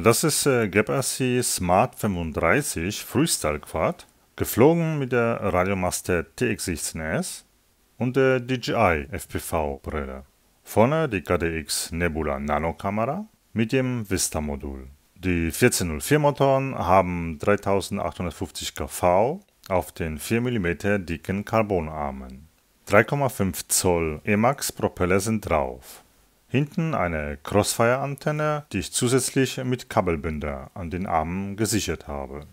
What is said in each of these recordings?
Das ist Gap RC Smart 35 Freestyle Quad, geflogen mit der Radiomaster TX16S und der DJI FPV-Brille. Vorne die KDX Nebula Nano-Kamera mit dem Vista-Modul. Die 1404 Motoren haben 3850 kV auf den 4 mm dicken Carbonarmen. 3,5 Zoll Emax Propeller sind drauf. Hinten eine Crossfire-Antenne, die ich zusätzlich mit Kabelbinder an den Armen gesichert habe.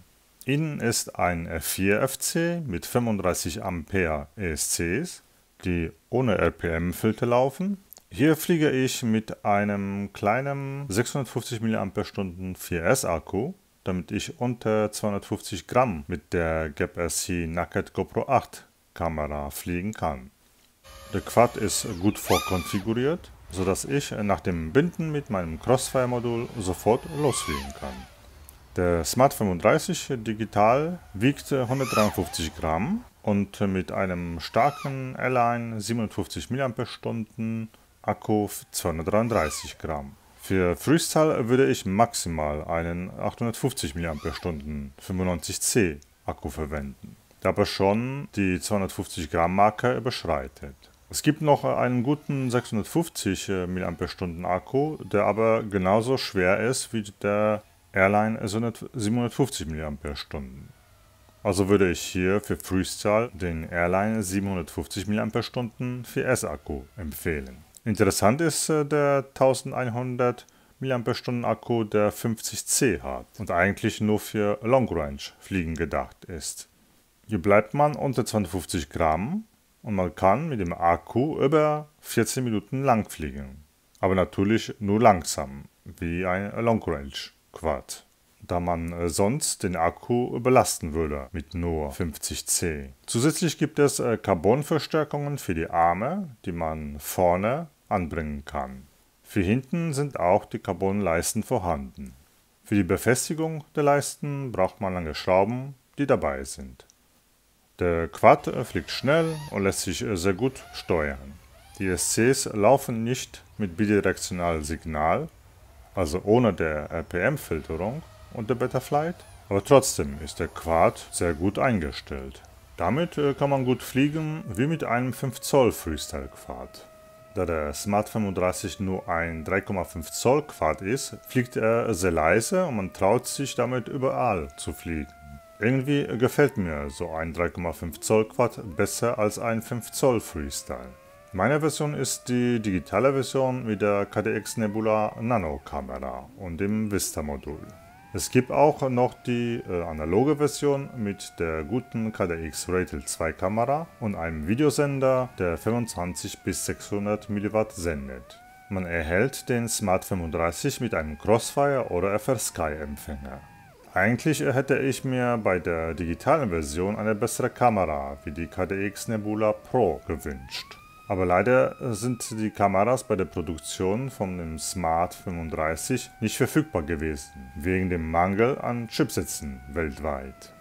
Innen ist ein F4 FC mit 35 Ampere ESCs, die ohne RPM-Filter laufen. Hier fliege ich mit einem kleinen 650 mAh 4S Akku, damit ich unter 250 Gramm mit der Gap RC Naked GoPro 8 Kamera fliegen kann. Der Quad ist gut vorkonfiguriert, sodass ich nach dem Binden mit meinem Crossfire-Modul sofort losfliegen kann. Der Smart 35 Digital wiegt 153 Gramm und mit einem starken Airline 57 mAh Akku 233 Gramm. Für Freestyle würde ich maximal einen 850 mAh 95C Akku verwenden, der aber schon die 250 Gramm Marke überschreitet. Es gibt noch einen guten 650 mAh Akku, der aber genauso schwer ist wie der Airline 750 mAh. Also würde ich hier für Freestyle den Airline 750 mAh 4S Akku empfehlen. Interessant ist der 1100 mAh Akku, der 50C hat und eigentlich nur für Long Range Fliegen gedacht ist. Hier bleibt man unter 250 Gramm. Und man kann mit dem Akku über 14 Minuten lang fliegen. Aber natürlich nur langsam, wie ein Long Range Quad, da man sonst den Akku überlasten würde mit nur 50C. Zusätzlich gibt es Carbonverstärkungen für die Arme, die man vorne anbringen kann. Für hinten sind auch die Carbonleisten vorhanden. Für die Befestigung der Leisten braucht man lange Schrauben, die dabei sind. Der Quad fliegt schnell und lässt sich sehr gut steuern. Die ESCs laufen nicht mit bidirektionalem Signal, also ohne der RPM-Filterung und der Betaflight, aber trotzdem ist der Quad sehr gut eingestellt. Damit kann man gut fliegen wie mit einem 5 Zoll Freestyle Quad. Da der Smart 35 nur ein 3,5 Zoll Quad ist, fliegt er sehr leise und man traut sich damit überall zu fliegen. Irgendwie gefällt mir so ein 3,5 Zoll Quad besser als ein 5 Zoll Freestyle. Meine Version ist die digitale Version mit der KDX Nebula Nano Kamera und dem Vista Modul. Es gibt auch noch die analoge Version mit der guten KDX Ratel 2 Kamera und einem Videosender, der 25 bis 600 mW sendet. Man erhält den Smart 35 mit einem Crossfire oder FrSky Empfänger. Eigentlich hätte ich mir bei der digitalen Version eine bessere Kamera wie die KDX Nebula Pro gewünscht. Aber leider sind die Kameras bei der Produktion von dem Smart 35 nicht verfügbar gewesen, wegen dem Mangel an Chipsätzen weltweit.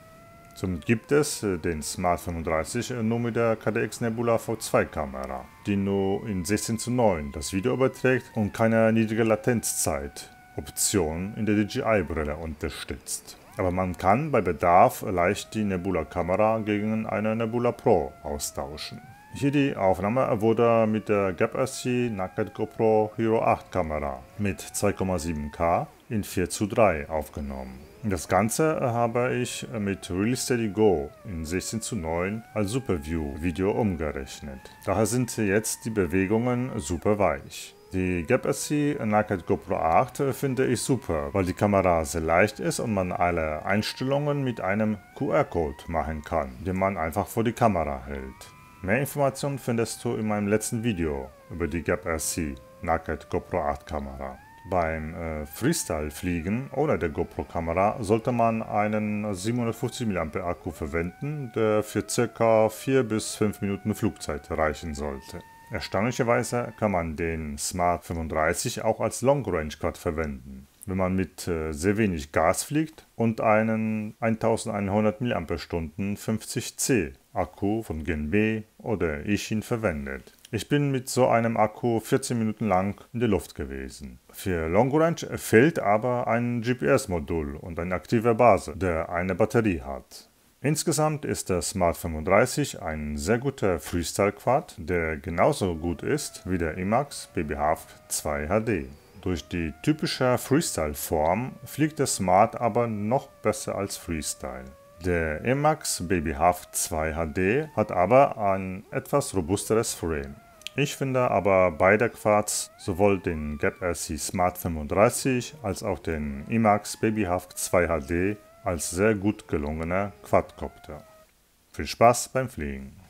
Somit gibt es den Smart 35 nur mit der KDX Nebula V2 Kamera, die nur in 16:9 das Video überträgt und keine niedrige Latenzzeit Option in der DJI-Brille unterstützt. Aber man kann bei Bedarf leicht die Nebula-Kamera gegen eine Nebula Pro austauschen. Hier die Aufnahme wurde mit der Gap RC Naked GoPro Hero 8 Kamera mit 2,7K in 4:3 aufgenommen. Das Ganze habe ich mit Really Steady Go in 16:9 als Superview Video umgerechnet. Daher sind jetzt die Bewegungen super weich. Die Gap RC Naked GoPro 8 finde ich super, weil die Kamera sehr leicht ist und man alle Einstellungen mit einem QR-Code machen kann, den man einfach vor die Kamera hält. Mehr Informationen findest du in meinem letzten Video über die Gap RC Naked GoPro 8 Kamera. Beim Freestyle-Fliegen ohne der GoPro-Kamera sollte man einen 750 mAh Akku verwenden, der für ca. 4 bis 5 Minuten Flugzeit reichen sollte. Erstaunlicherweise kann man den Smart 35 auch als Long Range Quad verwenden, wenn man mit sehr wenig Gas fliegt und einen 1100 mAh 50C Akku von Genbei oder Ishin verwendet. Ich bin mit so einem Akku 14 Minuten lang in der Luft gewesen. Für Long Range fehlt aber ein GPS-Modul und eine aktive Base, der eine Batterie hat. Insgesamt ist der Smart 35 ein sehr guter Freestyle-Quad, der genauso gut ist wie der Emax Babyhaft 2 HD. Durch die typische Freestyle-Form fliegt der Smart aber noch besser als Freestyle. Der Emax Babyhaft 2 HD hat aber ein etwas robusteres Frame. Ich finde aber beide Quads, sowohl den Gap RC Smart 35 als auch den Emax Babyhaft 2 HD, als sehr gut gelungene Quadcopter. Viel Spaß beim Fliegen!